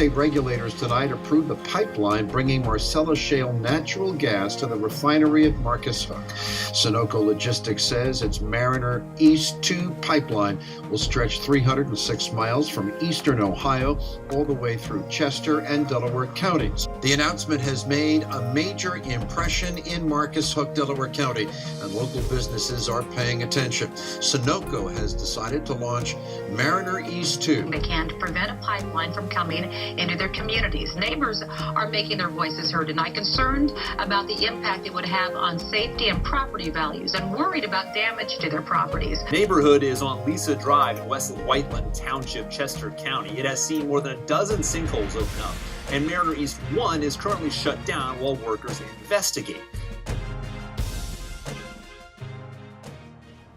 State regulators tonight approved the pipeline bringing Marcellus Shale natural gas to the refinery at Marcus Hook. Sunoco Logistics says its Mariner East 2 pipeline will stretch 306 miles from eastern Ohio all the way through Chester and Delaware counties. The announcement has made a major impression in Marcus Hook, Delaware County, and local businesses are paying attention. Sunoco has decided to launch Mariner East 2. They can't prevent a pipeline from coming into their communities. Neighbors are making their voices heard tonight, concerned about the impact it would have on safety and property values and worried about damage to their properties. Neighborhood is on Lisa Drive in West Whiteland Township, Chester County. It has seen more than a dozen sinkholes open up, and Mariner East 1 is currently shut down while workers investigate.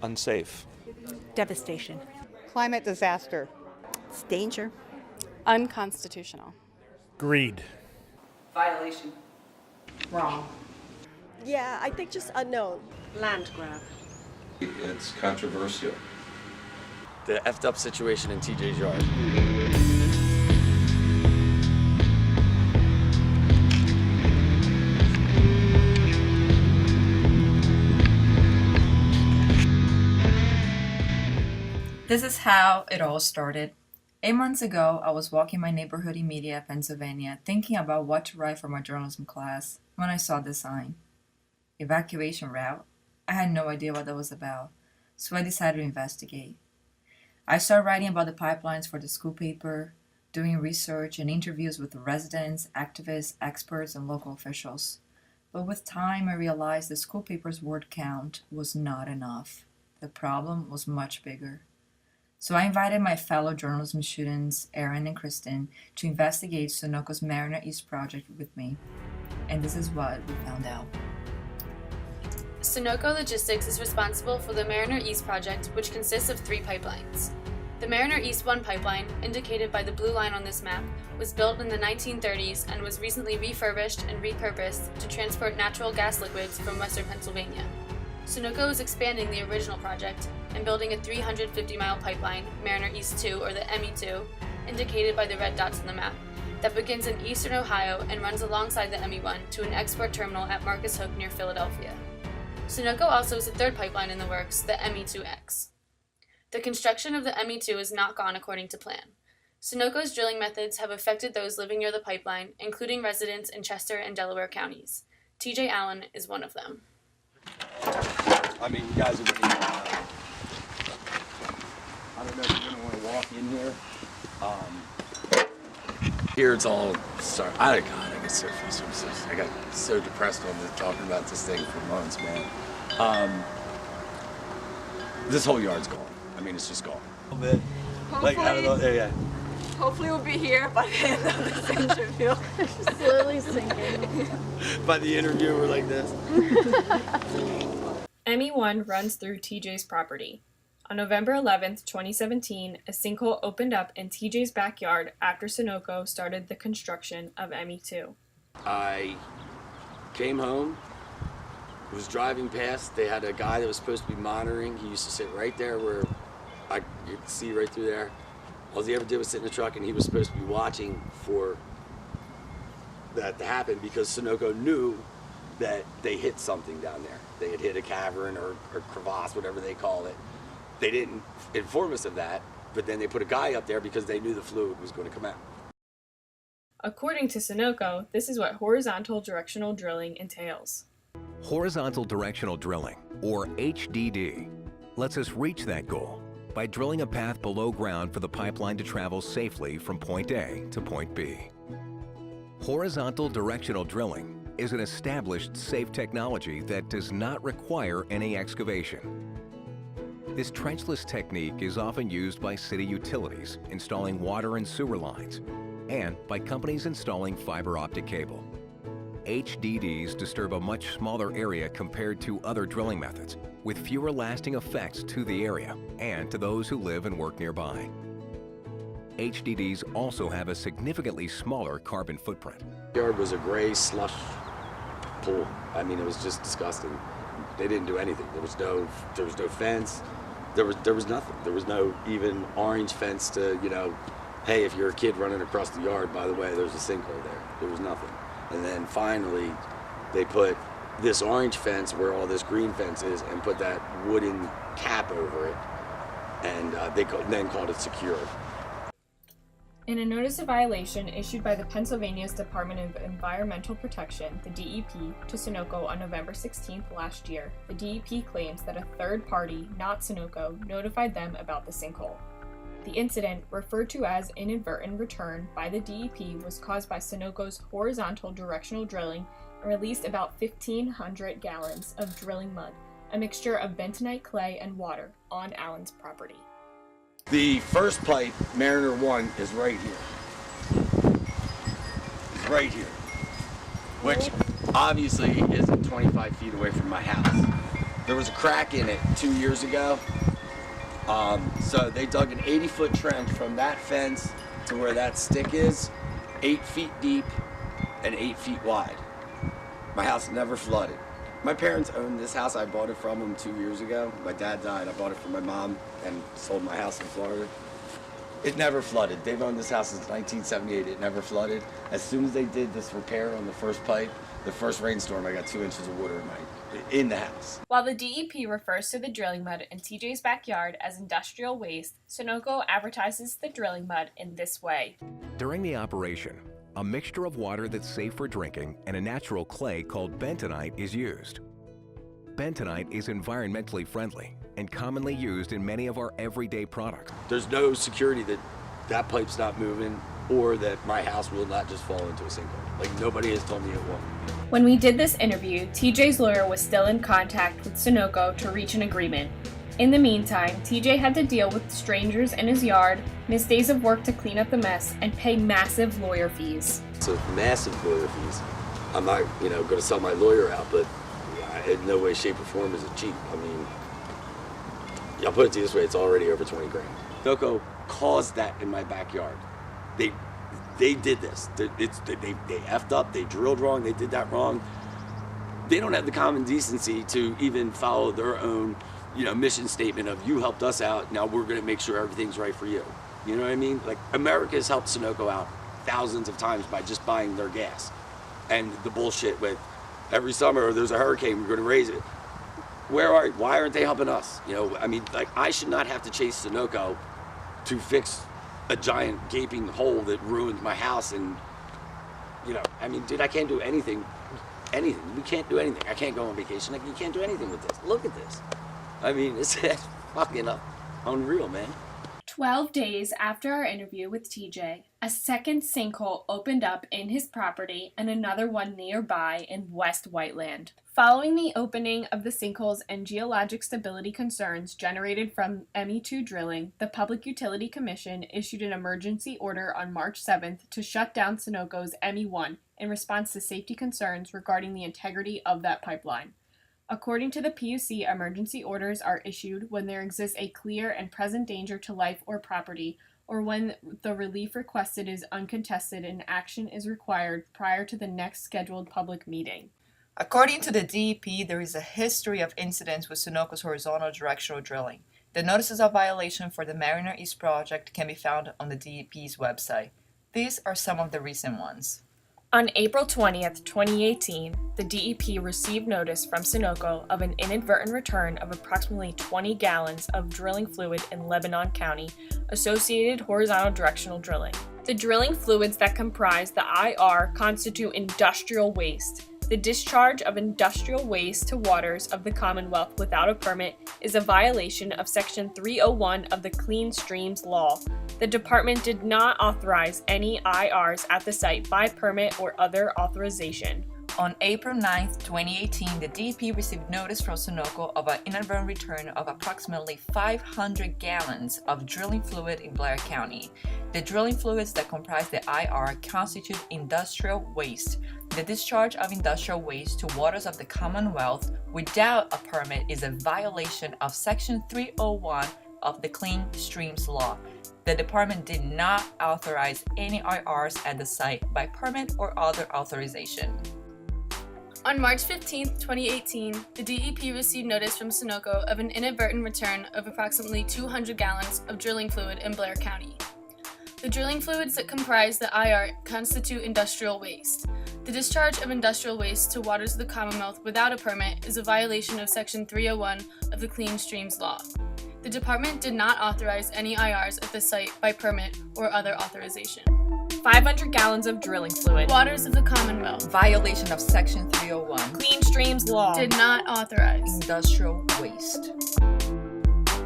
Unsafe. Devastation. Climate disaster. It's danger. Unconstitutional. Greed. Violation. Wrong. Yeah, I think just unknown. Land grab. It's controversial. The effed up situation in TJ's yard. This is how it all started. 8 months ago, I was walking my neighborhood in Media, Pennsylvania, thinking about what to write for my journalism class when I saw this sign. Evacuation route? I had no idea what that was about, so I decided to investigate. I started writing about the pipelines for the school paper, doing research and interviews with the residents, activists, experts, and local officials. But with time, I realized the school paper's word count was not enough. The problem was much bigger. So I invited my fellow journalism students, Aaron and Kristen, to investigate Sunoco's Mariner East project with me. And this is what we found out. Sunoco Logistics is responsible for the Mariner East project, which consists of 3 pipelines. The Mariner East 1 pipeline, indicated by the blue line on this map, was built in the 1930s and was recently refurbished and repurposed to transport natural gas liquids from western Pennsylvania. Sunoco is expanding the original project and building a 350-mile pipeline, Mariner East 2, or the ME2, indicated by the red dots on the map, that begins in eastern Ohio and runs alongside the ME1 to an export terminal at Marcus Hook near Philadelphia. Sunoco also has a 3rd pipeline in the works, the ME2X. The construction of the ME2 has not gone according to plan. Sunoco's drilling methods have affected those living near the pipeline, including residents in Chester and Delaware counties. TJ Allen is one of them. I mean, you guys are looking I don't know if you're going to want to walk in here. Here it's all start. I get so frustrated. I got so depressed on this, talking about this thing for months, man. This whole yard's gone. I mean, it's just gone. A little bit. Hopefully, I don't know. Yeah. hopefully we'll be here by the end of this interview. Slowly sinking. By the interview, we're like this. ME1 runs through TJ's property. On November 11th, 2017, a sinkhole opened up in TJ's backyard after Sunoco started the construction of ME2. I came home, was driving past. They had a guy that was supposed to be monitoring. He used to sit right there where you could see right through there. All he ever did was sit in the truck, and he was supposed to be watching for that to happen because Sunoco knew that they hit something down there. They had hit a cavern or crevasse, whatever they call it. They didn't inform us of that, but then they put a guy up there because they knew the fluid was going to come out. According to Sunoco, this is what horizontal directional drilling entails. Horizontal directional drilling, or HDD, lets us reach that goal by drilling a path below ground for the pipeline to travel safely from point A to point B. Horizontal directional drilling is an established safe technology that does not require any excavation. This trenchless technique is often used by city utilities installing water and sewer lines, and by companies installing fiber optic cable. HDDs disturb a much smaller area compared to other drilling methods, with fewer lasting effects to the area and to those who live and work nearby. HDDs also have a significantly smaller carbon footprint. The yard was a gray slush pool. I mean, it was just disgusting. They didn't do anything. There was no fence. There was nothing. There was no even orange fence to, hey, if you're a kid running across the yard, by the way, there's a sinkhole there. There was nothing. And then finally, they put this orange fence where all this green fence is and put that wooden cap over it. And they then called it secure. In a notice of violation issued by the Pennsylvania's Department of Environmental Protection, the DEP, to Sunoco on November 16th last year, the DEP claims that a third party, not Sunoco, notified them about the sinkhole. The incident, referred to as inadvertent return by the DEP, was caused by Sunoco's horizontal directional drilling and released about 1,500 gallons of drilling mud, a mixture of bentonite clay and water, on Allen's property. The first pipe, Mariner 1, is right here. It's right here. Which obviously isn't 25 feet away from my house. There was a crack in it 2 years ago. So they dug an 80-foot trench from that fence to where that stick is, 8 feet deep and 8 feet wide. My house never flooded. My parents owned this house. I bought it from them 2 years ago. My dad died. I bought it from my mom and sold my house in Florida. It never flooded. They've owned this house since 1978. It never flooded. As soon as they did this repair on the first pipe, the first rainstorm, I got 2 inches of water in the house. While the DEP refers to the drilling mud in TJ's backyard as industrial waste, Sunoco advertises the drilling mud in this way. During the operation, a mixture of water that's safe for drinking and a natural clay called bentonite is used. Bentonite is environmentally friendly and commonly used in many of our everyday products. There's no security that that pipe's not moving or that my house will not just fall into a sinkhole. Like, nobody has told me it won't. When we did this interview, TJ's lawyer was still in contact with Sunoco to reach an agreement. In the meantime, TJ had to deal with strangers in his yard, miss days of work to clean up the mess, and pay massive lawyer fees. So massive lawyer fees. I'm not, going to sell my lawyer out, but in no way, shape, or form is it cheap. I mean, I'll put it to you this way, it's already over 20 grand. Sunoco caused that in my backyard. They did this. They effed up, they drilled wrong, they did that wrong. They don't have the common decency to even follow their own mission statement of, you helped us out, now we're gonna make sure everything's right for you. You know what I mean? Like, America has helped Sunoco out thousands of times by just buying their gas. And the bullshit with every summer there's a hurricane, we're gonna raise it. Why aren't they helping us? I should not have to chase Sunoco to fix a giant gaping hole that ruined my house and, dude, I can't do anything. We can't do anything. I can't go on vacation. You can't do anything with this. Look at this. It's fucking unreal, man. 12 days after our interview with TJ, a second sinkhole opened up in his property and another one nearby in West Whiteland. Following the opening of the sinkholes and geologic stability concerns generated from ME2 drilling, the Public Utility Commission issued an emergency order on March 7th to shut down Sunoco's ME1 in response to safety concerns regarding the integrity of that pipeline. According to the PUC, emergency orders are issued when there exists a clear and present danger to life or property, or when the relief requested is uncontested and action is required prior to the next scheduled public meeting. According to the DEP, there is a history of incidents with Sunoco's horizontal directional drilling. The notices of violation for the Mariner East project can be found on the DEP's website. These are some of the recent ones. On April 20th, 2018, the DEP received notice from Sunoco of an inadvertent return of approximately 20 gallons of drilling fluid in Lebanon County, associated horizontal directional drilling. The drilling fluids that comprise the IR constitute industrial waste. The discharge of industrial waste to waters of the Commonwealth without a permit is a violation of Section 301 of the Clean Streams Law. The department did not authorize any IRs at the site by permit or other authorization. On April 9, 2018, the DEP received notice from Sunoco of an inadvertent return of approximately 500 gallons of drilling fluid in Blair County. The drilling fluids that comprise the IR constitute industrial waste. The discharge of industrial waste to waters of the Commonwealth without a permit is a violation of Section 301 of the Clean Streams Law. The department did not authorize any IRs at the site by permit or other authorization. On March 15, 2018, the DEP received notice from Sunoco of an inadvertent return of approximately 200 gallons of drilling fluid in Blair County. The drilling fluids that comprise the IR constitute industrial waste. The discharge of industrial waste to waters of the Commonwealth without a permit is a violation of Section 301 of the Clean Streams Law. The department did not authorize any IRs at the site by permit or other authorization. 500 gallons of drilling fluid. Waters of the Commonwealth. Violation of Section 301. Clean Streams Law. Did not authorize. Industrial waste.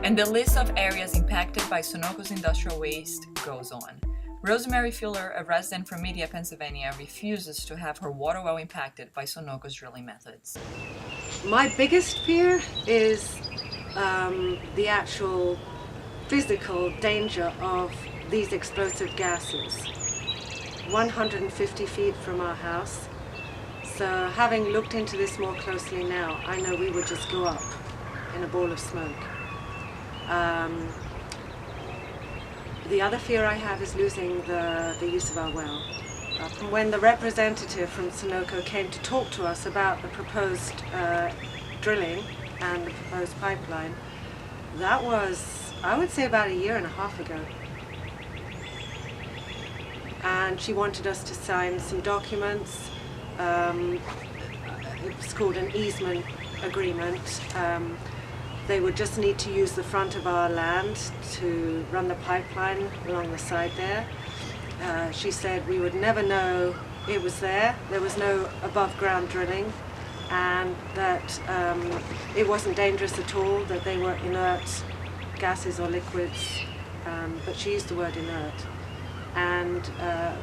And the list of areas impacted by Sunoco's industrial waste goes on. Rosemary Fuller, a resident from Media, Pennsylvania, refuses to have her water well impacted by Sunoco's drilling methods. My biggest fear is the actual physical danger of these explosive gases. 150 feet from our house. So having looked into this more closely now, I know we would just go up in a ball of smoke. The other fear I have is losing the use of our well. When the representative from Sunoco came to talk to us about the proposed drilling and the proposed pipeline, that was, I would say, about 1.5 years ago. And she wanted us to sign some documents. It's called an easement agreement. They would just need to use the front of our land to run the pipeline along the side there. She said we would never know it was there. There was no above ground drilling, and that it wasn't dangerous at all, that they were inert gases or liquids, but she used the word inert. And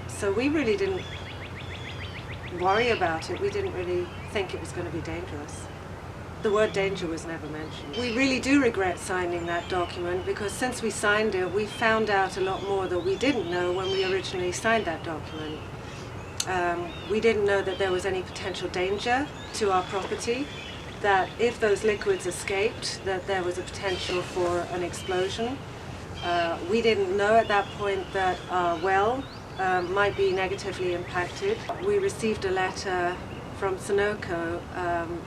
so we really didn't worry about it. We didn't really think it was going to be dangerous. The word danger was never mentioned. We really do regret signing that document, because since we signed it, we found out a lot more that we didn't know when we originally signed that document. We didn't know that there was any potential danger to our property, that if those liquids escaped, that there was a potential for an explosion. We didn't know at that point that our well might be negatively impacted. We received a letter from Sunoco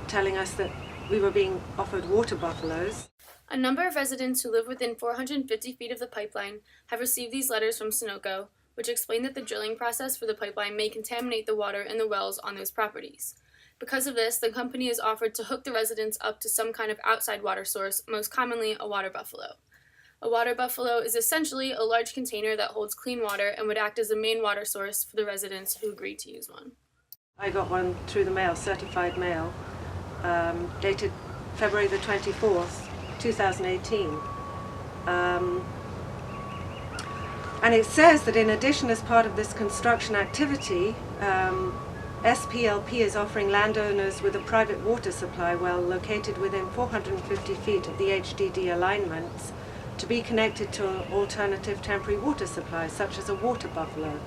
telling us that we were being offered water buffaloes. A number of residents who live within 450 feet of the pipeline have received these letters from Sunoco, which explain that the drilling process for the pipeline may contaminate the water in the wells on those properties. Because of this, the company has offered to hook the residents up to some kind of outside water source, most commonly a water buffalo. A water buffalo is essentially a large container that holds clean water and would act as the main water source for the residents who agree to use one. I got one through the mail, certified mail, dated February the 24th, 2018. And it says that in addition, as part of this construction activity, SPLP is offering landowners with a private water supply well located within 450 feet of the HDD alignments to be connected to an alternative temporary water supply, such as a water buffalo,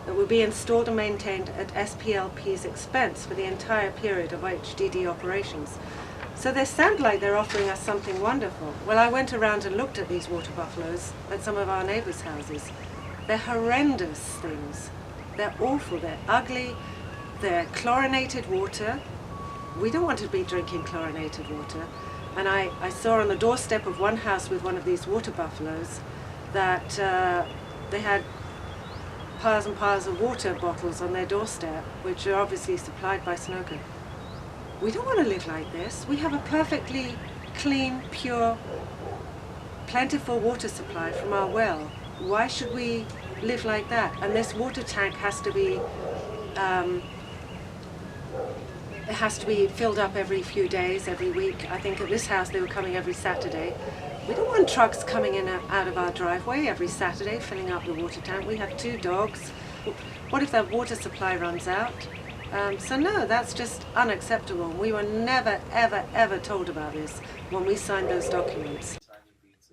that will be installed and maintained at SPLP's expense for the entire period of HDD operations. So they sound like they're offering us something wonderful. Well, I went around and looked at these water buffaloes at some of our neighbors' houses. They're horrendous things. They're awful, they're ugly, they're chlorinated water. We don't want to be drinking chlorinated water. And I saw on the doorstep of one house with one of these water buffaloes that they had piles and piles of water bottles on their doorstep, which are obviously supplied by Sunoco. We don't want to live like this. We have a perfectly clean, pure, plentiful water supply from our well. Why should we live like that? And this water tank has to be it has to be filled up every few days, every week. I think at this house they were coming every Saturday. We don't want trucks coming in and out of our driveway every Saturday filling up the water tank. We have 2 dogs. What if that water supply runs out? So no, that's just unacceptable. We were never, ever, ever told about this when we signed those documents.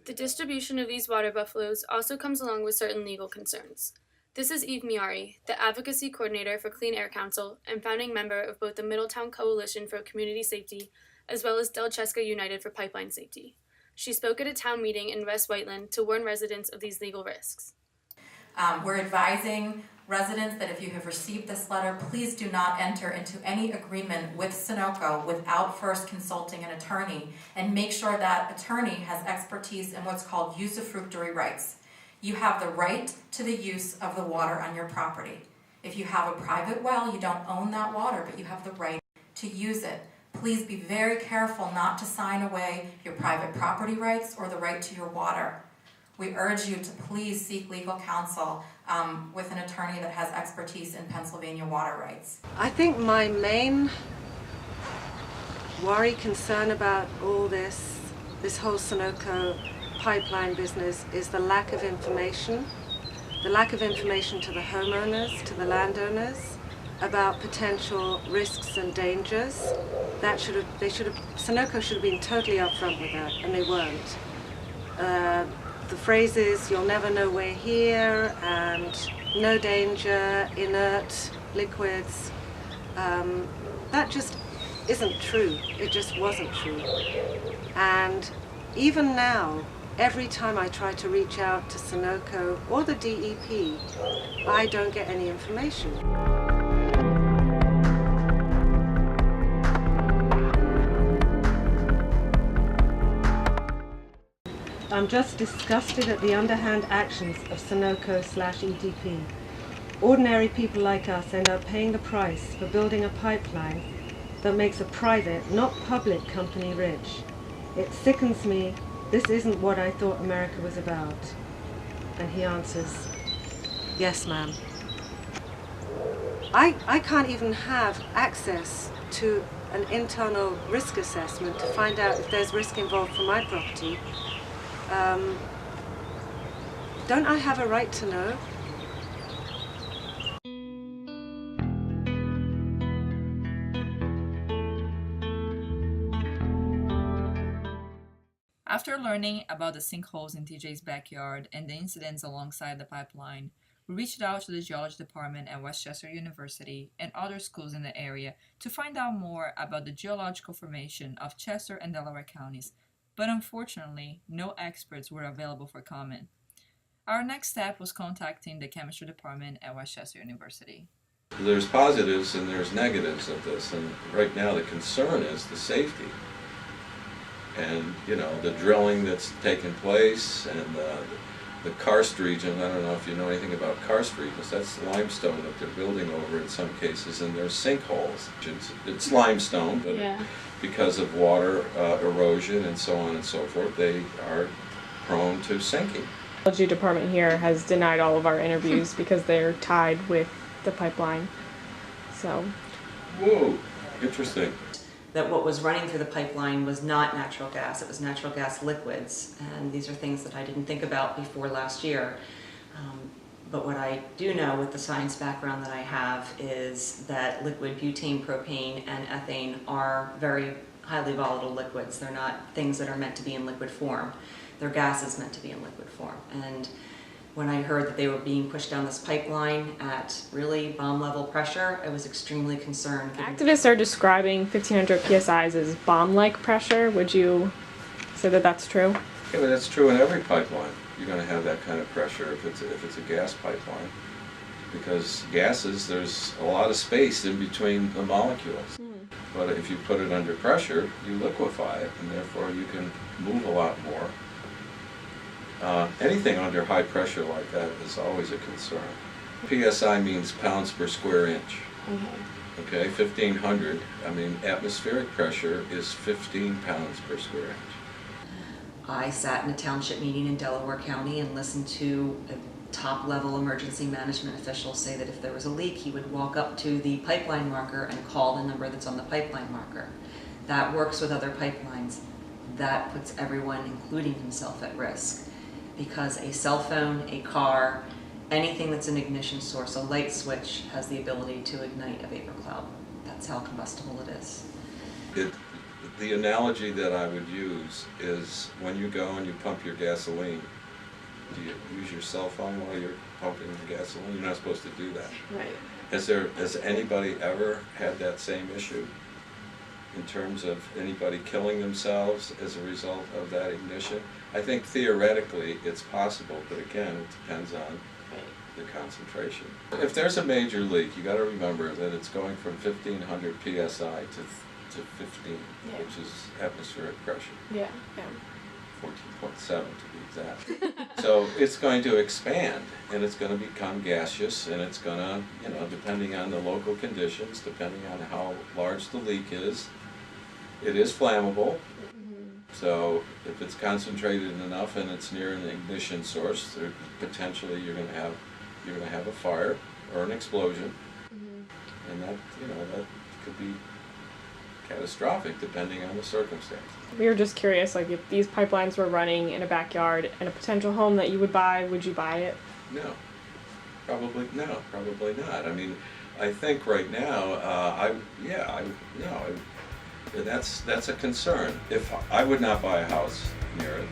The distribution of these water buffaloes also comes along with certain legal concerns. This is Eve Miari, the Advocacy Coordinator for Clean Air Council and founding member of both the Middletown Coalition for Community Safety as well as Del Chesca United for Pipeline Safety. She spoke at a town meeting in West Whiteland to warn residents of these legal risks. We're advising residents that if you have received this letter, please do not enter into any agreement with Sunoco without first consulting an attorney, and make sure that attorney has expertise in what's called usufructuary rights. You have the right to the use of the water on your property. If you have a private well, you don't own that water, but you have the right to use it. Please be very careful not to sign away your private property rights or the right to your water. We urge you to please seek legal counsel with an attorney that has expertise in Pennsylvania water rights. I think my main worry, concern about all this whole Sunoco pipeline business is the lack of information. The lack of information to the homeowners, to the landowners, about potential risks and dangers. Sunoco should have been totally upfront with that, and they weren't. The phrases, "you'll never know we're here," and "no danger," "inert liquids," that just isn't true. It just wasn't true. And even now, every time I try to reach out to Sunoco or the DEP, I don't get any information. I'm just disgusted at the underhand actions of Sunoco/EDP. Ordinary people like us end up paying the price for building a pipeline that makes a private, not public company rich. It sickens me. This isn't what I thought America was about. And he answers, "Yes, ma'am." I can't even have access to an internal risk assessment to find out if there's risk involved for my property. Don't I have a right to know? After learning about the sinkholes in TJ's backyard and the incidents alongside the pipeline, we reached out to the geology department at Westchester University and other schools in the area to find out more about the geological formation of Chester and Delaware counties, but unfortunately, no experts were available for comment. Our next step was contacting the chemistry department at Westchester University. There's positives and there's negatives of this, and right now the concern is the safety. And, you know, the drilling that's taken place and the karst region. I don't know if you know anything about karst regions. That's limestone that they're building over in some cases, and there's sinkholes. It's limestone, but because of water erosion and so on and so forth, they are prone to sinking. The geology department here has denied all of our interviews because they're tied with the pipeline. So. Whoa, interesting. That what was running through the pipeline was not natural gas, it was natural gas liquids. And these are things that I didn't think about before last year. But what I do know with the science background that I have is that liquid butane, propane, and ethane are very highly volatile liquids. They're not things that are meant to be in liquid form. They're gases meant to be in liquid form. And when I heard that they were being pushed down this pipeline at really bomb level pressure, I was extremely concerned. Activists are describing 1500 psi's as bomb-like pressure. Would you say that that's true? Yeah, but that's true in every pipeline. You're going to have that kind of pressure if it's a gas pipeline, because gases, there's a lot of space in between the molecules. But if you put it under pressure, you liquefy it, and therefore you can move a lot more. Anything under high pressure like that is always a concern. PSI means pounds per square inch. Okay, 1500, I mean, atmospheric pressure is 15 pounds per square inch. I sat in a township meeting in Delaware County and listened to a top-level emergency management official say that if there was a leak, he would walk up to the pipeline marker and call the number that's on the pipeline marker. That works with other pipelines. That puts everyone, including himself, at risk. Because a cell phone, a car, anything that's an ignition source, a light switch, has the ability to ignite a vapor cloud. That's how combustible it is. The analogy that I would use is when you go and you pump your gasoline, do you use your cell phone while you're pumping the gasoline? You're not supposed to do that. Right. Has anybody ever had that same issue in terms of anybody killing themselves as a result of that ignition? I think theoretically it's possible, but again, it depends on the concentration. If there's a major leak, you got to remember that it's going from 1500 psi to 15, which is atmospheric pressure. Yeah. 14.7 to be exact. So it's going to expand, and it's going to become gaseous, and it's going to, depending on the local conditions, depending on how large the leak is, it is flammable. So if it's concentrated enough and it's near an ignition source, potentially you're going to have a fire or an explosion, and that could be catastrophic depending on the circumstance. We were just curious, like if these pipelines were running in a backyard in a potential home that you would buy, would you buy it? No, probably not. I mean, I think right now, that's a concern. If I would not buy a house near it.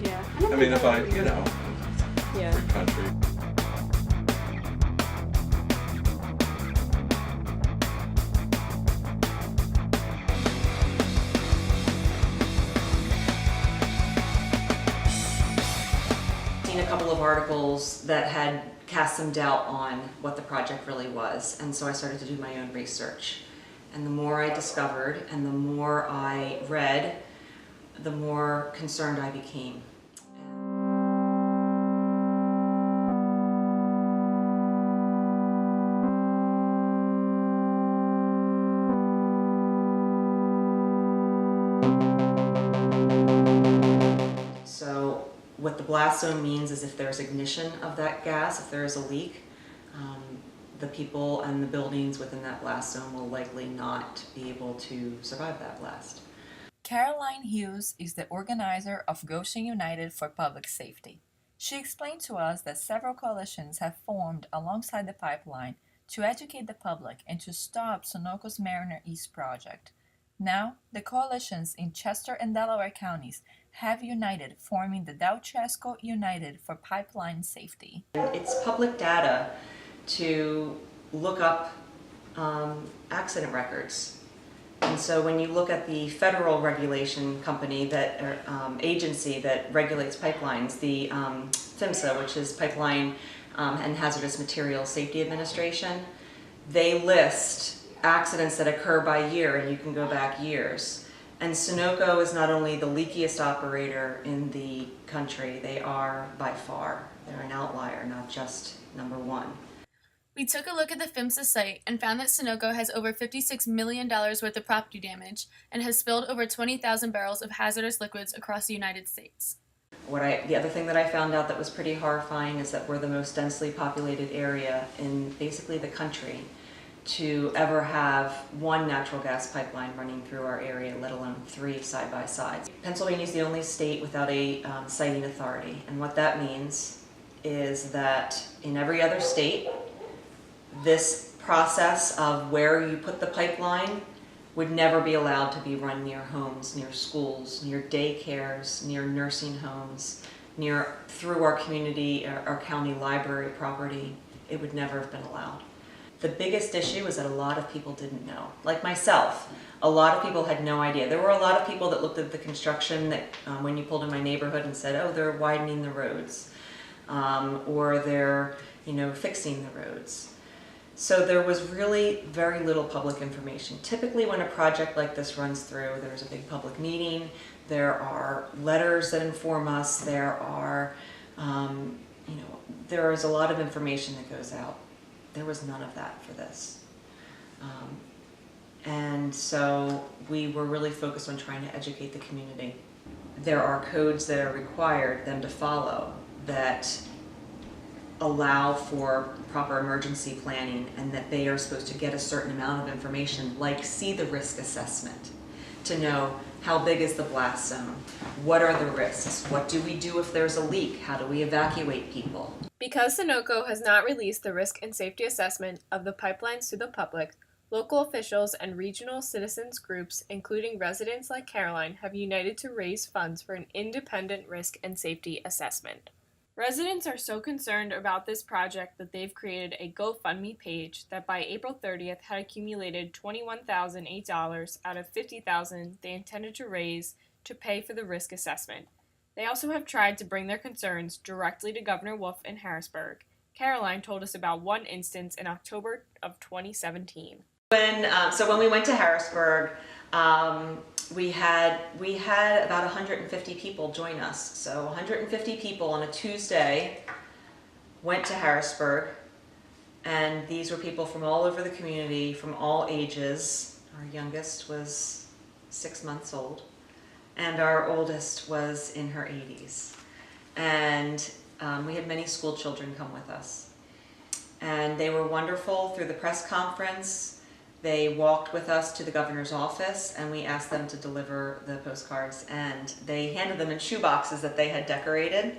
Yeah. I mean, if I, yeah. free country. Seen a couple of articles that had cast some doubt on what the project really was, and so I started to do my own research. And the more I discovered and the more I read, the more concerned I became. So what the blast zone means is if there's ignition of that gas, if there is a leak, the people and the buildings within that blast zone will likely not be able to survive that blast. Caroline Hughes is the organizer of Goshen United for Public Safety. She explained to us that several coalitions have formed alongside the pipeline to educate the public and to stop Sunoco's Mariner East project. Now, the coalitions in Chester and Delaware counties have united, forming the Dowchesco United for Pipeline Safety. It's public data to look up accident records. And so when you look at the federal regulation company agency that regulates pipelines, the PHMSA, which is Pipeline and Hazardous Materials Safety Administration, they list accidents that occur by year, and you can go back years. And Sunoco is not only the leakiest operator in the country, they are by far. They're an outlier, not just number one. We took a look at the PHMSA site and found that Sunoco has over $56 million worth of property damage and has spilled over 20,000 barrels of hazardous liquids across the United States. The other thing that I found out that was pretty horrifying is that we're the most densely populated area in basically the country to ever have one natural gas pipeline running through our area, let alone 3 side by side. Pennsylvania is the only state without a siting authority, and what that means is that in every other state, this process of where you put the pipeline would never be allowed to be run near homes, near schools, near daycares, near nursing homes, through our community, our county library property. It would never have been allowed. The biggest issue is that a lot of people didn't know. Like myself, a lot of people had no idea. There were a lot of people that looked at the construction that when you pulled in my neighborhood and said, oh, they're widening the roads, or they're fixing the roads. So there was really very little public information. Typically when a project like this runs through, there's a big public meeting, there are letters that inform us, there is a lot of information that goes out. There was none of that for this. And so we were really focused on trying to educate the community. There are codes that are required them to follow that allow for proper emergency planning, and that they are supposed to get a certain amount of information, like see the risk assessment, to know how big is the blast zone, what are the risks, what do we do if there's a leak, how do we evacuate people. Because Sunoco has not released the risk and safety assessment of the pipelines to the public, local officials and regional citizens groups, including residents like Caroline, have united to raise funds for an independent risk and safety assessment. Residents are so concerned about this project that they've created a GoFundMe page that by April 30th had accumulated $21,008 out of $50,000 they intended to raise to pay for the risk assessment. They also have tried to bring their concerns directly to Governor Wolf in Harrisburg. Caroline told us about one instance in October of 2017. When we went to Harrisburg, we had about 150 people join us. So 150 people on a Tuesday went to Harrisburg, and these were people from all over the community, from all ages. Our youngest was 6 months old, and our oldest was in her 80s. And we had many school children come with us. And they were wonderful through the press conference. They walked with us to the governor's office, and we asked them to deliver the postcards, and they handed them in shoe boxes that they had decorated.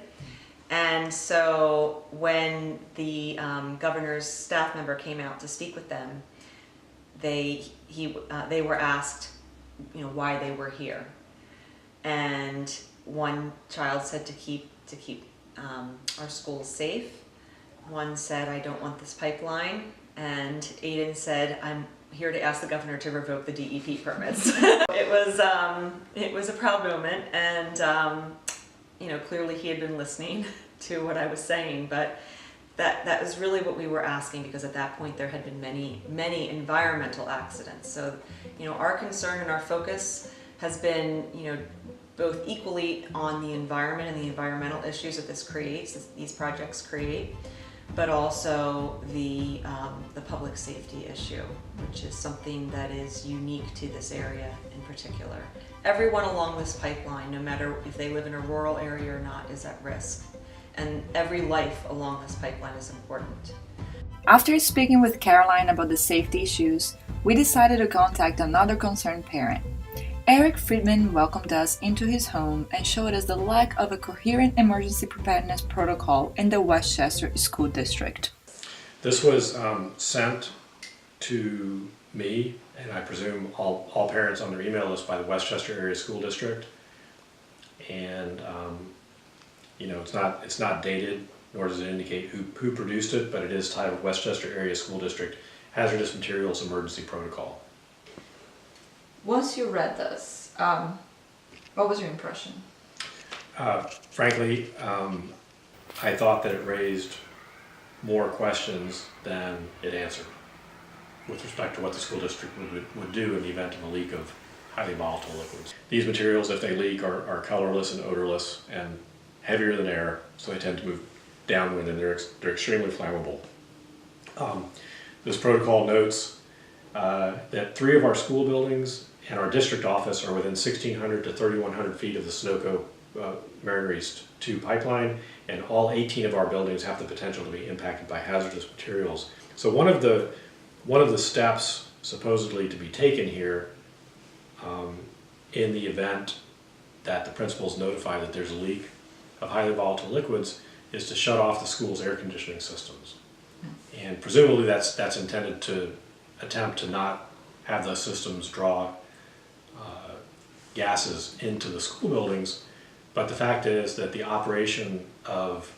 And so when the governor's staff member came out to speak with them, they were asked, why they were here. And one child said to keep our schools safe. One said, I don't want this pipeline. And Aiden said, I'm here to ask the governor to revoke the DEP permits. It was a proud moment, and clearly he had been listening to what I was saying, but that was really what we were asking, because at that point there had been many environmental accidents. So, our concern and our focus has been, both equally on the environment and the environmental issues that these projects create, but also the public safety issue, which is something that is unique to this area in particular. Everyone along this pipeline, no matter if they live in a rural area or not, is at risk. And every life along this pipeline is important. After speaking with Caroline about the safety issues, we decided to contact another concerned parent. Eric Friedman welcomed us into his home and showed us the lack of a coherent emergency preparedness protocol in the Westchester School District. This was sent to me, and I presume all parents on their email list, by the Westchester Area School District. And it's not dated, nor does it indicate who produced it, but it is titled Westchester Area School District Hazardous Materials Emergency Protocol. Once you read this, what was your impression? Frankly, I thought that it raised more questions than it answered with respect to what the school district would do in the event of a leak of highly volatile liquids. These materials, if they leak, are colorless and odorless and heavier than air, so they tend to move downwind, and they're extremely flammable. This protocol notes that 3 of our school buildings and our district office are within 1,600 to 3,100 feet of the Sunoco Mariner East 2 pipeline, and all 18 of our buildings have the potential to be impacted by hazardous materials. So one of the steps supposedly to be taken here in the event that the principals notify that there's a leak of highly volatile liquids is to shut off the school's air conditioning systems. And presumably that's intended to attempt to not have those systems draw gases into the school buildings, but the fact is that the operation of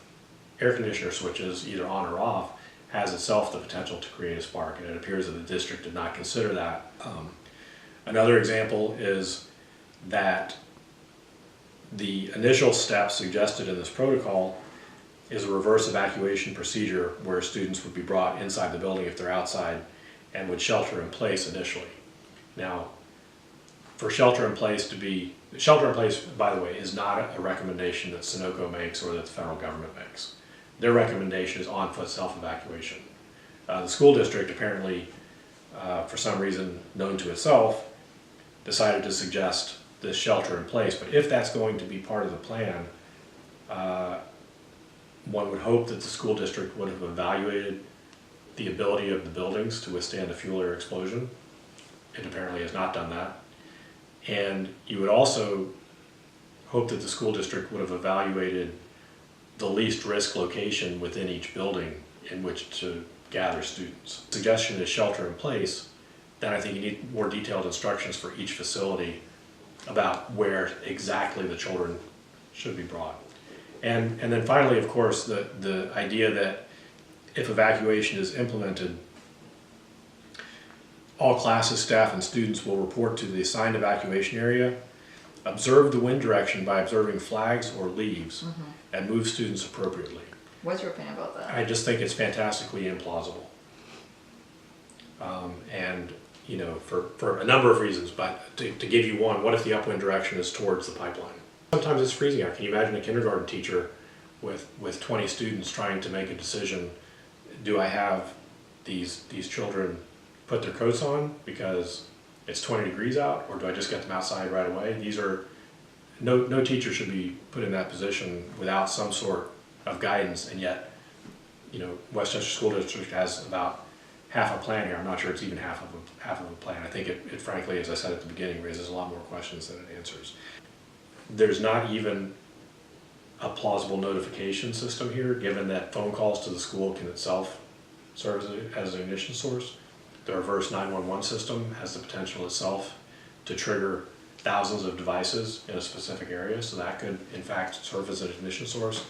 air conditioner switches, either on or off, has itself the potential to create a spark, and it appears that the district did not consider that. Another example is that the initial step suggested in this protocol is a reverse evacuation procedure where students would be brought inside the building if they're outside and would shelter in place initially. Now, for shelter in place, by the way, is not a recommendation that Sunoco makes or that the federal government makes. Their recommendation is on-foot self-evacuation. The school district apparently, for some reason known to itself, decided to suggest this shelter in place. But if that's going to be part of the plan, one would hope that the school district would have evaluated the ability of the buildings to withstand a fuel air explosion. It apparently has not done that. And you would also hope that the school district would have evaluated the least risk location within each building in which to gather students. The suggestion is shelter in place. Then I think you need more detailed instructions for each facility about where exactly the children should be brought. And then finally, of course, the idea that if evacuation is implemented, all classes, staff, and students will report to the assigned evacuation area, observe the wind direction by observing flags or leaves, and move students appropriately. What's your opinion about that? I just think it's fantastically implausible. And for a number of reasons, but to give you one, what if the upwind direction is towards the pipeline? Sometimes it's freezing out. Can you imagine a kindergarten teacher with 20 students trying to make a decision? Do I have these children put their coats on because it's 20 degrees out, or do I just get them outside right away? No teacher should be put in that position without some sort of guidance, and yet, Westchester School District has about half a plan here. I'm not sure it's even half of a plan. I think it frankly, as I said at the beginning, raises a lot more questions than it answers. There's not even a plausible notification system here, given that phone calls to the school can itself serve as an ignition source. The reverse 911 system has the potential itself to trigger thousands of devices in a specific area, so that could in fact serve as an ignition source.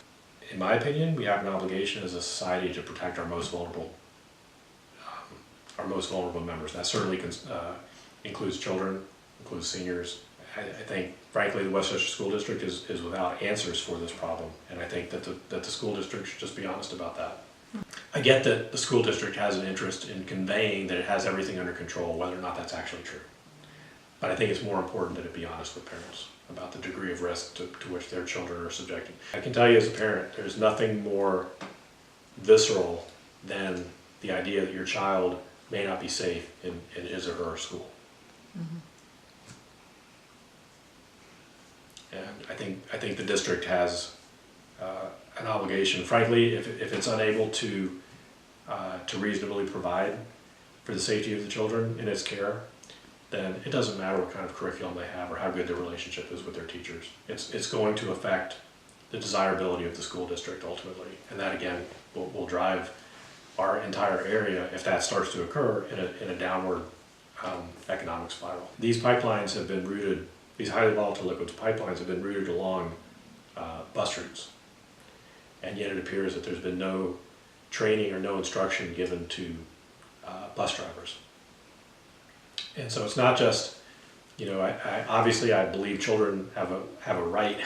In my opinion, we have an obligation as a society to protect our most vulnerable members. That certainly includes children, includes seniors. I think, frankly, the Westchester School District is without answers for this problem, and I think that the school district should just be honest about that. I get that the school district has an interest in conveying that it has everything under control, whether or not that's actually true. But I think it's more important that it be honest with parents about the degree of risk to which their children are subjected. I can tell you as a parent, there's nothing more visceral than the idea that your child may not be safe in his or her school. Mm-hmm. And I think the district has an obligation, frankly, if it's unable to reasonably provide for the safety of the children in its care, then it doesn't matter what kind of curriculum they have or how good their relationship is with their teachers. It's going to affect the desirability of the school district ultimately, and that again will drive our entire area, if that starts to occur, in a downward economic spiral. These pipelines have been routed, these highly volatile liquids pipelines have been routed along bus routes, and yet it appears that there's been no training or no instruction given to bus drivers. And so it's not just, obviously I believe children have a right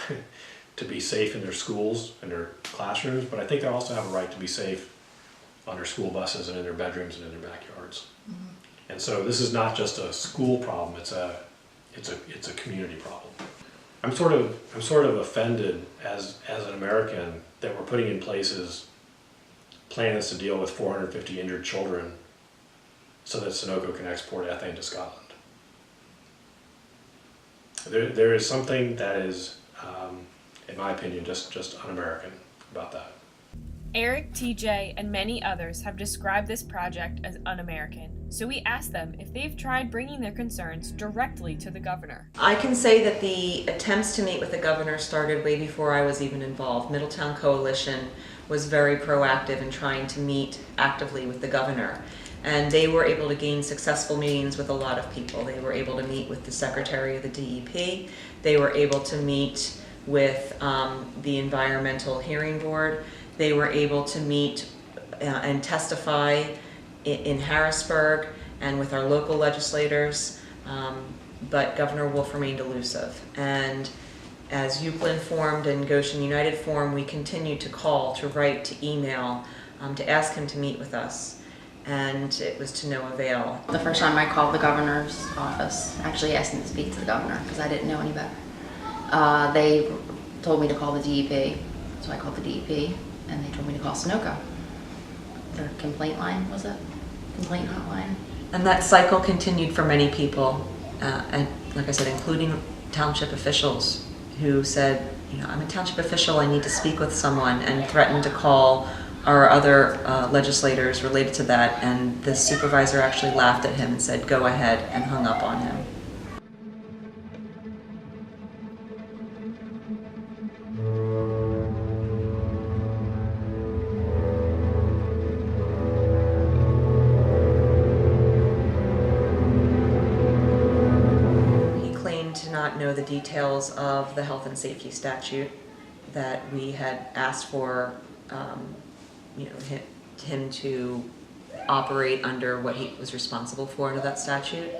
to be safe in their schools and their classrooms, but I think they also have a right to be safe on their school buses and in their bedrooms and in their backyards. Mm-hmm. And so this is not just a school problem; it's a community problem. I'm sort of offended as an American that we're putting in places plans to deal with 450 injured children so that Sunoco can export ethane to Scotland. There is something that is, in my opinion, just un-American about that. Eric, TJ, and many others have described this project as un-American, so we asked them if they've tried bringing their concerns directly to the governor. I can say that the attempts to meet with the governor started way before I was even involved. Middletown Coalition was very proactive in trying to meet actively with the governor. And they were able to gain successful meetings with a lot of people. They were able to meet with the secretary of the DEP. They were able to meet with the Environmental Hearing Board. They were able to meet and testify in Harrisburg and with our local legislators. But Governor Wolf remained elusive. And as Euclid formed and Goshen United formed, we continued to call, to write, to email, to ask him to meet with us. And it was to no avail. The first time I called the governor's office, actually asking to speak to the governor because I didn't know any better. They told me to call the DEP, so I called the DEP, and they told me to call Sunoco. Their complaint line, was it? Complaint hotline. And that cycle continued for many people, and like I said, including township officials who said, I'm a township official, I need to speak with someone, and threatened to call our other legislators related to that, and the supervisor actually laughed at him and said, go ahead, and hung up on him. He claimed to not know the details of the health and safety statute that we had asked for him to operate under what he was responsible for under that statute,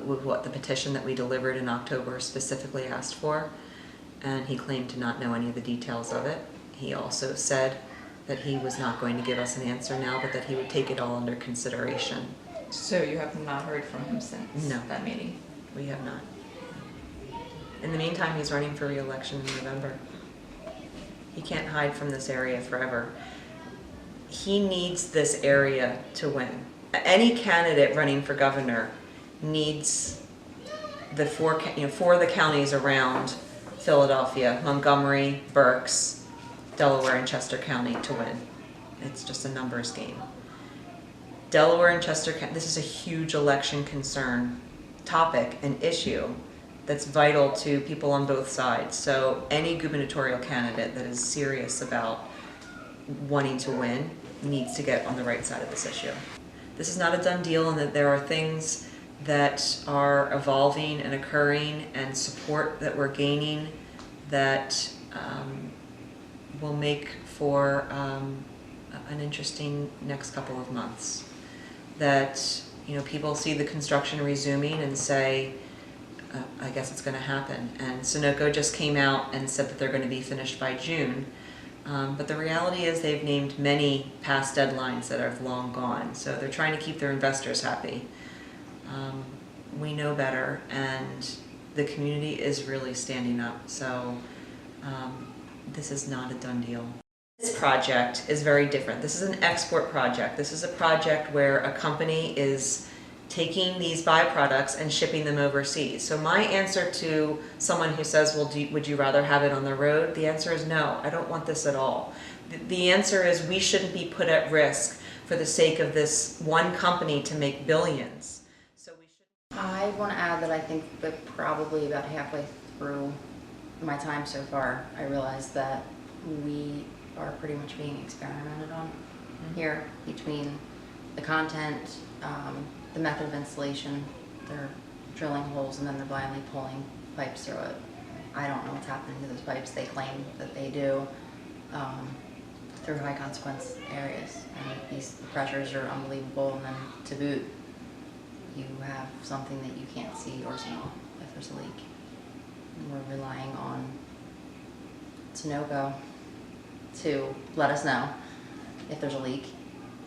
with what the petition that we delivered in October specifically asked for, and he claimed to not know any of the details of it. He also said that he was not going to give us an answer now, but that he would take it all under consideration. So you have not heard from him since that meeting? We have not. In the meantime, he's running for re-election in November. He can't hide from this area forever. He needs this area to win. Any candidate running for governor needs the four the counties around Philadelphia, Montgomery, Berks, Delaware, and Chester County to win. It's just a numbers game. Delaware and Chester County, this is a huge election concern, topic, and issue that's vital to people on both sides. So any gubernatorial candidate that is serious about wanting to win needs to get on the right side of this issue. This is not a done deal, and that there are things that are evolving and occurring and support that we're gaining that will make for an interesting next couple of months. That people see the construction resuming and say, I guess it's going to happen. And Sunoco just came out and said that they're going to be finished by June. But the reality is they've named many past deadlines that have long gone. So they're trying to keep their investors happy. We know better, and the community is really standing up. So this is not a done deal. This project is very different. This is an export project. This is a project where a company is taking these byproducts and shipping them overseas. So my answer to someone who says, well, would you rather have it on the road? The answer is no, I don't want this at all. The answer is we shouldn't be put at risk for the sake of this one company to make billions. So we should. I want to add that I think that probably about halfway through my time so far, I realized that we are pretty much being experimented on here, between the content, the method of installation. They're drilling holes and then they're blindly pulling pipes through it. I don't know what's happening to those pipes. They claim that they do through high consequence areas, and the pressures are unbelievable, and then to boot, you have something that you can't see or smell if there's a leak. And we're relying on Sunoco to let us know if there's a leak,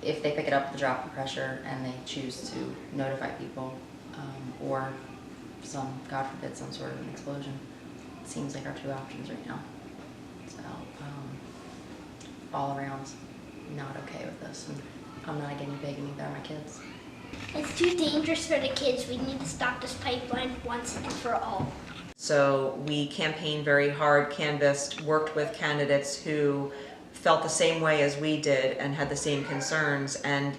if they pick it up with the drop in pressure and they choose to notify people, or God forbid, some sort of an explosion. It seems like our two options right now. So, all around, not okay with this. And I'm not a guinea pig, and neither are my kids. It's too dangerous for the kids. We need to stop this pipeline once and for all. So we campaigned very hard, canvassed, worked with candidates who felt the same way as we did and had the same concerns, and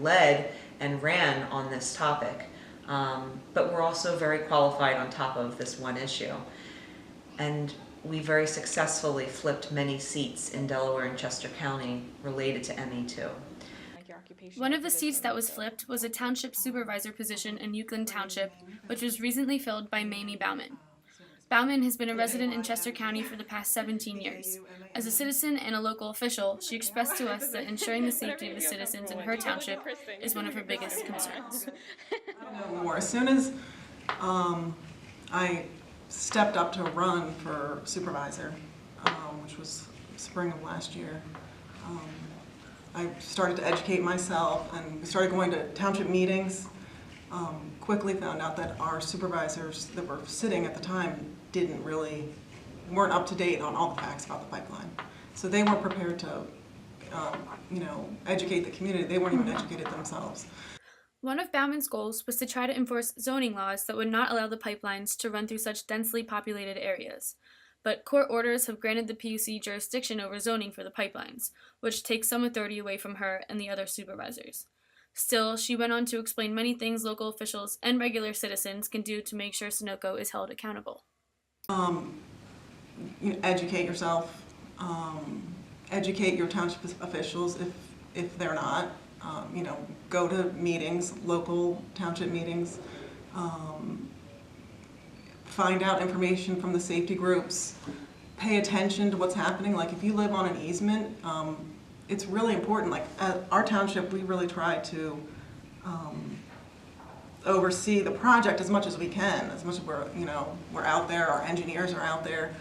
led and ran on this topic. But we're also very qualified on top of this one issue. And we very successfully flipped many seats in Delaware and Chester County related to ME2. One of the seats that was flipped was a township supervisor position in Euclid Township, which was recently filled by Mamie Bauman. Bauman has been a resident in Chester County for the past 17 years. As a citizen and a local official, she expressed to us that ensuring the safety of the citizens in her township is one of her biggest concerns. As soon as I stepped up to run for supervisor, which was spring of last year, I started to educate myself and started going to township meetings. Quickly found out that our supervisors that were sitting at the time weren't up to date on all the facts about the pipeline. So they weren't prepared to, educate the community. They weren't even educated themselves. One of Bauman's goals was to try to enforce zoning laws that would not allow the pipelines to run through such densely populated areas. But court orders have granted the PUC jurisdiction over zoning for the pipelines, which takes some authority away from her and the other supervisors. Still, she went on to explain many things local officials and regular citizens can do to make sure Sunoco is held accountable. Educate yourself, educate your township officials if they're not. Go to meetings, local township meetings. Find out information from the safety groups. Pay attention to what's happening. Like if you live on an easement, it's really important. Like at our township, we really try to oversee the project as much as we can, as much as we're out there, our engineers are out there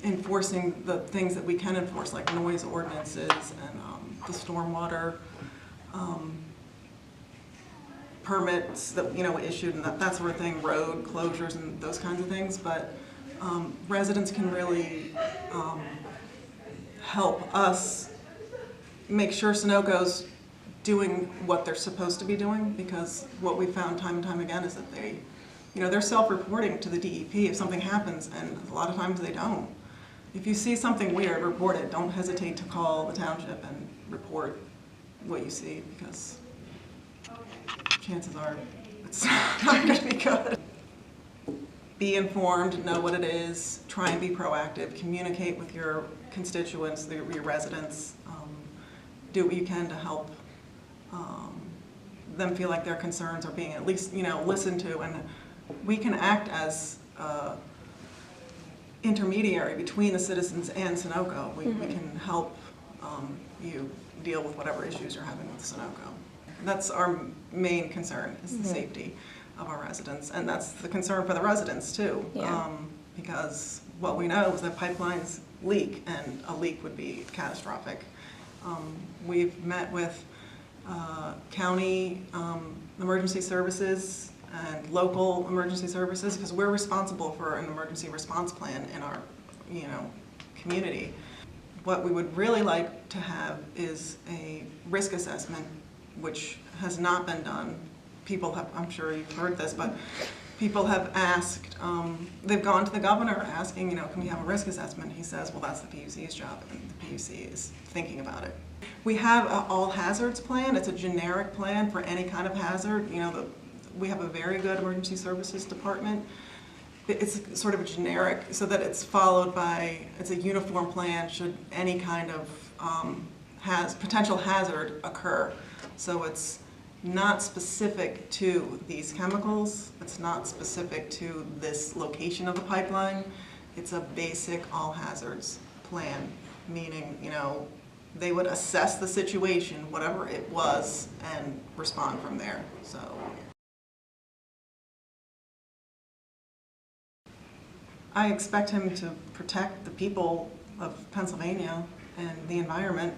enforcing the things that we can enforce, like noise ordinances and the stormwater permits that, you know, issued and that sort of thing, road closures and those kinds of things, but residents can really help us make sure Sunoco's doing what they're supposed to be doing, because what we found time and time again is that they, you know, they're self-reporting to the DEP if something happens, and a lot of times they don't. If you see something weird, report it. Don't hesitate to call the township and report what you see, because chances are it's not going to be good. Be informed, know what it is, try and be proactive, communicate with your constituents, your residents, do what you can to help them feel like their concerns are being at least, you know, listened to, and we can act as intermediary between the citizens and Sunoco. We can help you deal with whatever issues you're having with Sunoco. That's our main concern, is the safety of our residents, and that's the concern for the residents too. Yeah. Because what we know is that pipelines leak, and a leak would be catastrophic. We've met with county emergency services and local emergency services, because we're responsible for an emergency response plan in our, you know, community. What we would really like to have is a risk assessment, which has not been done. People have, I'm sure you've heard this, but people have asked, they've gone to the governor asking, you know, can we have a risk assessment? He says, well, that's the PUC's job, and the PUC is thinking about it. We have an all hazards plan. It's a generic plan for any kind of hazard. You know, we have a very good emergency services department. It's sort of a generic, so that it's followed by, it's a uniform plan should any kind of potential hazard occur. So it's not specific to these chemicals. It's not specific to this location of the pipeline. It's a basic all hazards plan, meaning, you know, they would assess the situation, whatever it was, and respond from there. So I expect him to protect the people of Pennsylvania and the environment.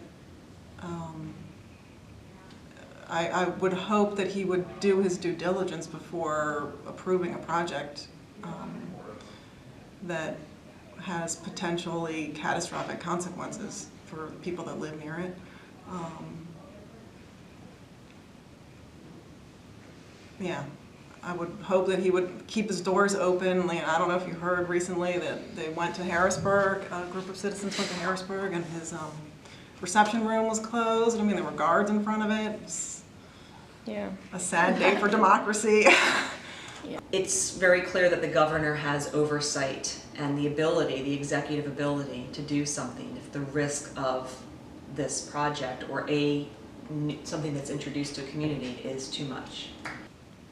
I would hope that he would do his due diligence before approving a project that has potentially catastrophic consequences for people that live near it. Yeah, I would hope that he would keep his doors open. I don't know if you heard recently that they went to Harrisburg, a group of citizens went to Harrisburg, and his reception room was closed. I mean, there were guards in front of it. Yeah. A sad day for democracy. It's very clear that the governor has oversight and the ability, the executive ability, to do something if the risk of this project or something that's introduced to a community is too much.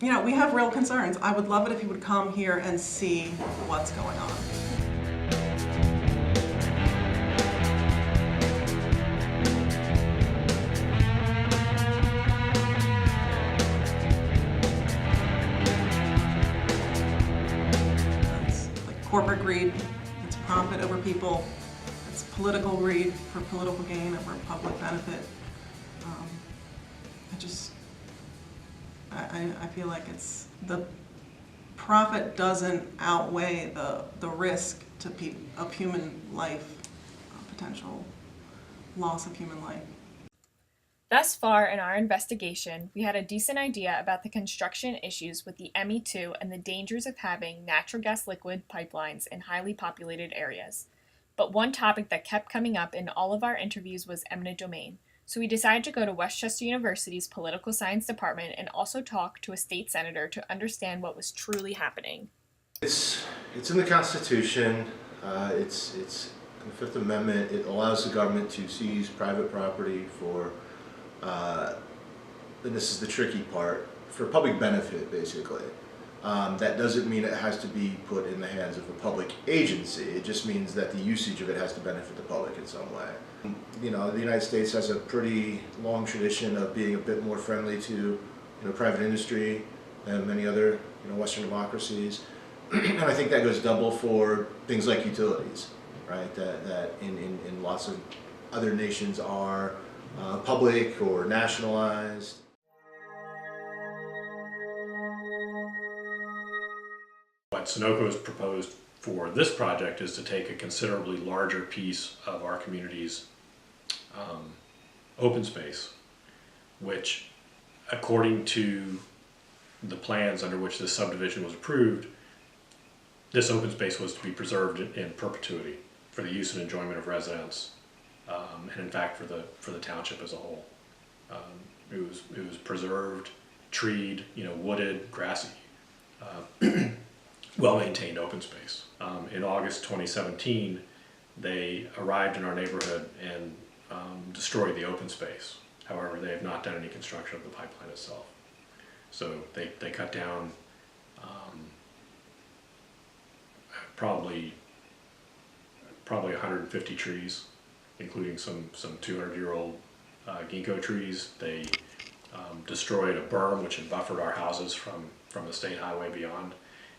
You know, we have real concerns. I would love it if he would come here and see what's going on. Corporate greed, it's profit over people, it's political greed for political gain over public benefit. I feel like it's, the profit doesn't outweigh the risk to of human life, potential loss of human life. Thus far in our investigation, we had a decent idea about the construction issues with the ME2 and the dangers of having natural gas liquid pipelines in highly populated areas. But one topic that kept coming up in all of our interviews was eminent domain, so we decided to go to Westchester University's political science department and also talk to a state senator to understand what was truly happening. It's in the Constitution. It's in the Fifth Amendment. It allows the government to seize private property for and this is the tricky part, for public benefit, basically. That doesn't mean it has to be put in the hands of a public agency. It just means that the usage of it has to benefit the public in some way. You know, the United States has a pretty long tradition of being a bit more friendly to, private industry than many other, Western democracies. And I think that goes double for things like utilities, right? That in lots of other nations are public or nationalized. What Sunoco has proposed for this project is to take a considerably larger piece of our community's open space, which, according to the plans under which this subdivision was approved, this open space was to be preserved in perpetuity for the use and enjoyment of residents, and in fact for the township as a whole. It was preserved, treed, wooded, grassy, well-maintained open space. In August 2017, they arrived in our neighborhood and destroyed the open space. However, they have not done any construction of the pipeline itself. So they cut down probably 150 trees, including some 200-year-old ginkgo trees. They destroyed a berm which had buffered our houses from the state highway beyond.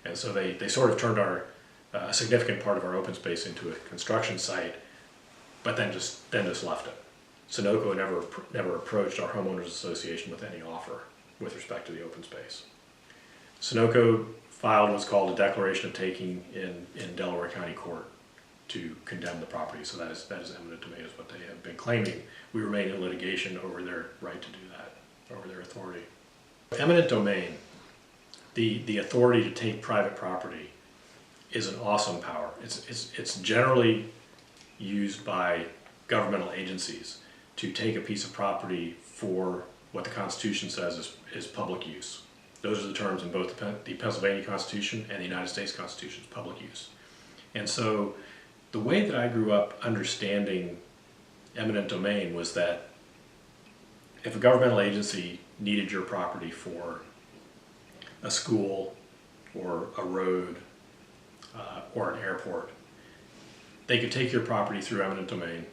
And so they sort of turned a significant part of our open space into a construction site, but then just left it. Sunoco never approached our homeowners association with any offer with respect to the open space. Sunoco filed what's called a declaration of taking in Delaware County Court to condemn the property. So that is eminent domain, is what they have been claiming. We remain in litigation over their right to do that, over their authority. Eminent domain, the authority to take private property, is an awesome power. It's generally used by governmental agencies to take a piece of property for what the Constitution says is public use. Those are the terms in both the Pennsylvania Constitution and the United States Constitution, public use. And so the way that I grew up understanding eminent domain was that if a governmental agency needed your property for a school or a road or an airport, they could take your property through eminent domain.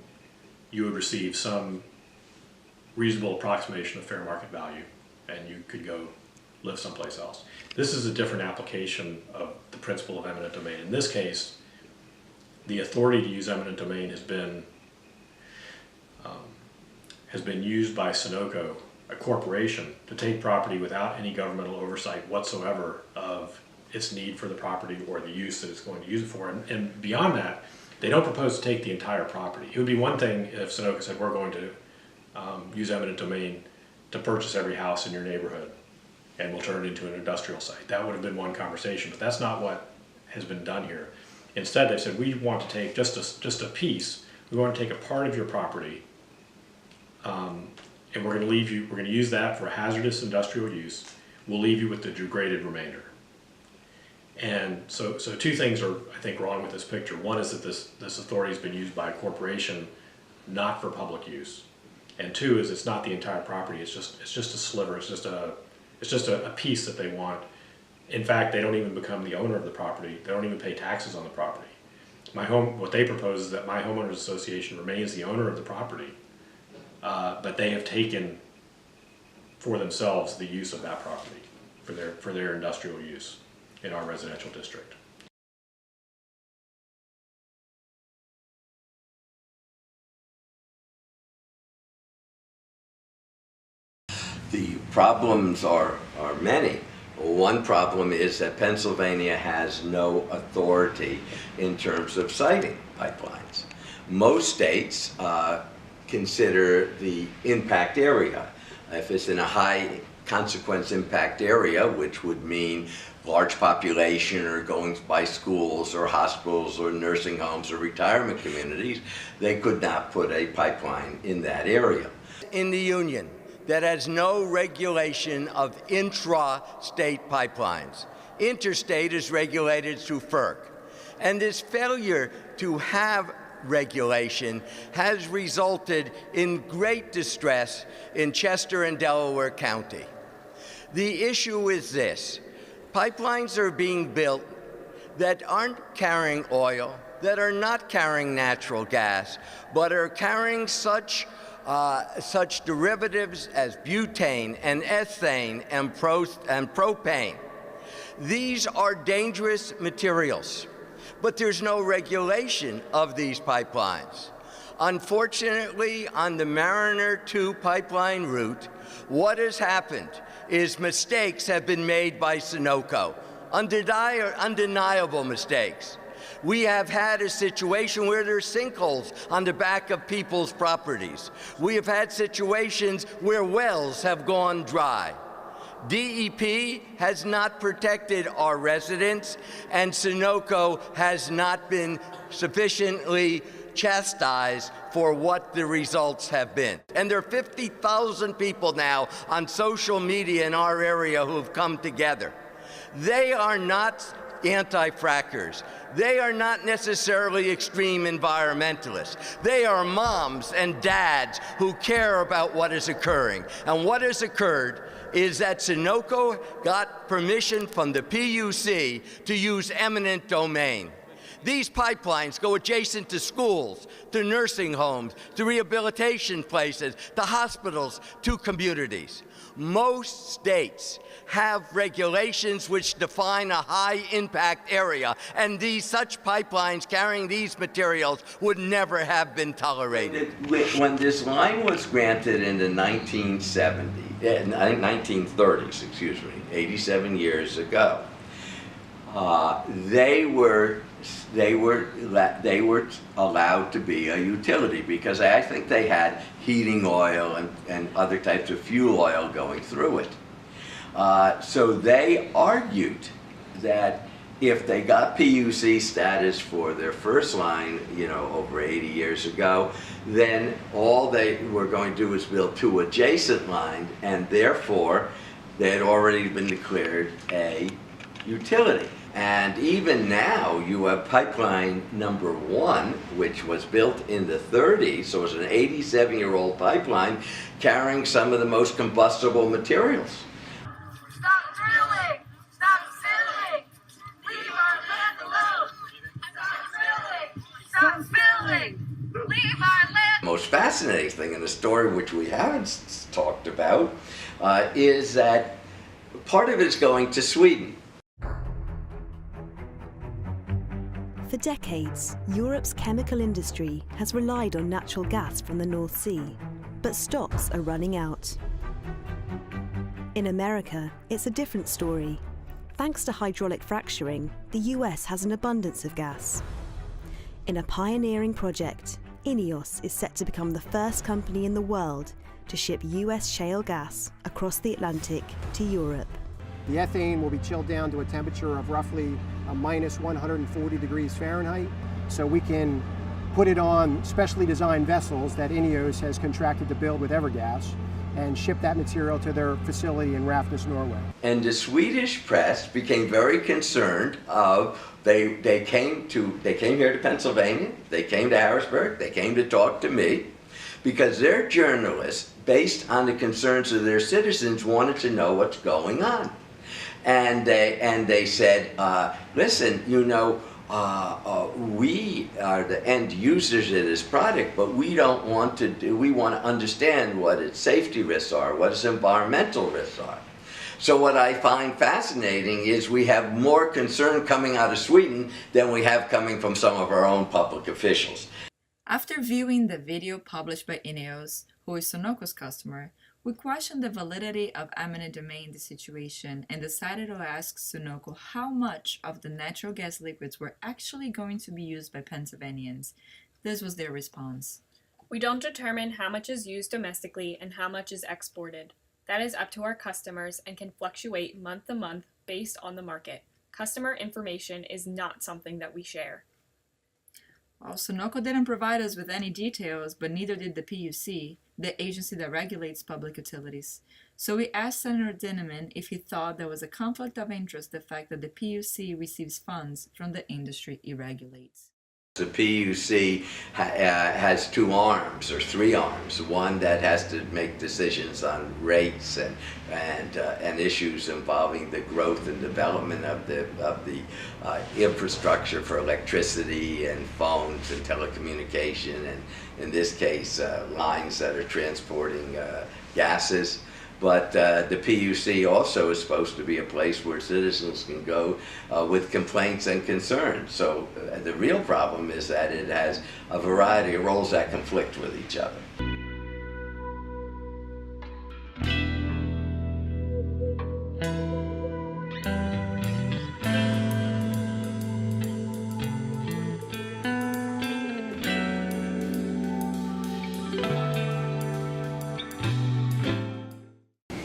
You would receive some reasonable approximation of fair market value, and you could go live someplace else. This is a different application of the principle of eminent domain. In this case, the authority to use eminent domain has been used by Sunoco, a corporation, to take property without any governmental oversight whatsoever of its need for the property or the use that it's going to use it for. And beyond that, they don't propose to take the entire property. It would be one thing if Sunoco said, we're going to use eminent domain to purchase every house in your neighborhood and we'll turn it into an industrial site. That would have been one conversation, but that's not what has been done here. Instead, they said, we want to take just a piece. We want to take a part of your property, and we're going to use that for hazardous industrial use. We'll leave you with the degraded remainder. And so two things are, I think, wrong with this picture. One is that this authority has been used by a corporation, not for public use. And two is it's not the entire property. It's just a sliver. It's just a piece that they want. In fact, they don't even become the owner of the property. They don't even pay taxes on the property. What they propose is that my homeowners association remains the owner of the property, but they have taken for themselves the use of that property for their industrial use in our residential district. The problems are many. One problem is that Pennsylvania has no authority in terms of siting pipelines. Most states consider the impact area. If it's in a high consequence impact area, which would mean large population or going by schools or hospitals or nursing homes or retirement communities, they could not put a pipeline in that area. In the Union, that has no regulation of intra-state pipelines. Interstate is regulated through FERC. And this failure to have regulation has resulted in great distress in Chester and Delaware County. The issue is this: pipelines are being built that aren't carrying oil, that are not carrying natural gas, but are carrying such derivatives as butane and ethane and propane. These are dangerous materials, but there's no regulation of these pipelines. Unfortunately, on the Mariner 2 pipeline route, what has happened is mistakes have been made by Sunoco. undeniable mistakes. We have had a situation where there's sinkholes on the back of people's properties. We have had situations where wells have gone dry. DEP has not protected our residents, and Sunoco has not been sufficiently chastised for what the results have been. And there are 50,000 people now on social media in our area who have come together. They are not anti-frackers. They are not necessarily extreme environmentalists. They are moms and dads who care about what is occurring. And what has occurred is that Sunoco got permission from the PUC to use eminent domain. These pipelines go adjacent to schools, to nursing homes, to rehabilitation places, to hospitals, to communities. Most states have regulations which define a high-impact area, and such pipelines carrying these materials would never have been tolerated. When this line was granted in the 1930s, 87 years ago, they were allowed to be a utility because I think they had heating oil and other types of fuel oil going through it. So they argued that if they got PUC status for their first line, over 80 years ago, then all they were going to do was build two adjacent lines, and therefore they had already been declared a utility. And even now, you have pipeline number 1, which was built in the 30s, so it's an 87-year-old pipeline carrying some of the most combustible materials. Stop drilling! Stop spilling! Leave our land alone! Stop drilling! Stop spilling! Leave our land! The most fascinating thing in the story, which we haven't talked about, is that part of it is going to Sweden. For decades, Europe's chemical industry has relied on natural gas from the North Sea, but stocks are running out. In America, it's a different story. Thanks to hydraulic fracturing, the US has an abundance of gas. In a pioneering project, INEOS is set to become the first company in the world to ship US shale gas across the Atlantic to Europe. The ethane will be chilled down to a temperature of roughly minus 140 degrees Fahrenheit, so we can put it on specially designed vessels that INEOS has contracted to build with Evergas and ship that material to their facility in Rafnes, Norway. And the Swedish press became very concerned they came here to Pennsylvania, they came to Harrisburg, they came to talk to me, because their journalists, based on the concerns of their citizens, wanted to know what's going on. And they said, listen, we are the end users of this product, but we want to understand what its safety risks are, what its environmental risks are. So what I find fascinating is we have more concern coming out of Sweden than we have coming from some of our own public officials. After viewing the video published by INEOS, who is Sunoco's customer, we questioned the validity of eminent domain in the situation and decided to ask Sunoco how much of the natural gas liquids were actually going to be used by Pennsylvanians. This was their response. We don't determine how much is used domestically and how much is exported. That is up to our customers and can fluctuate month to month based on the market. Customer information is not something that we share. Well, Sunoco didn't provide us with any details, but neither did the PUC, the agency that regulates public utilities. So we asked Senator Dinniman if he thought there was a conflict of interest the fact that the PUC receives funds from the industry it regulates. The PUC has two arms or three arms. One that has to make decisions on rates and issues involving the growth and development of the infrastructure for electricity and phones and telecommunication, and in this case lines that are transporting gases. But the PUC also is supposed to be a place where citizens can go with complaints and concerns. So the real problem is that it has a variety of roles that conflict with each other.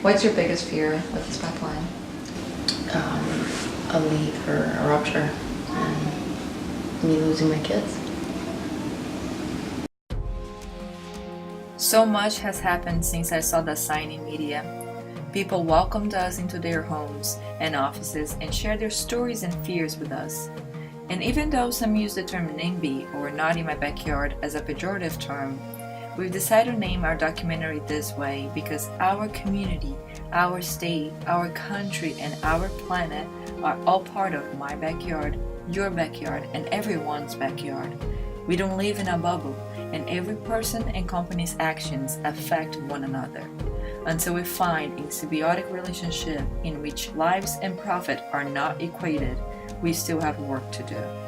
What's your biggest fear with this pipeline? A leak or a rupture and me losing my kids. So much has happened since I saw the sign in media. People welcomed us into their homes and offices and shared their stories and fears with us. And even though some use the term NIMBY or not in my backyard as a pejorative term, we've decided to name our documentary this way because our community, our state, our country, and our planet are all part of my backyard, your backyard, and everyone's backyard. We don't live in a bubble, and every person and company's actions affect one another. Until we find a symbiotic relationship in which lives and profit are not equated, we still have work to do.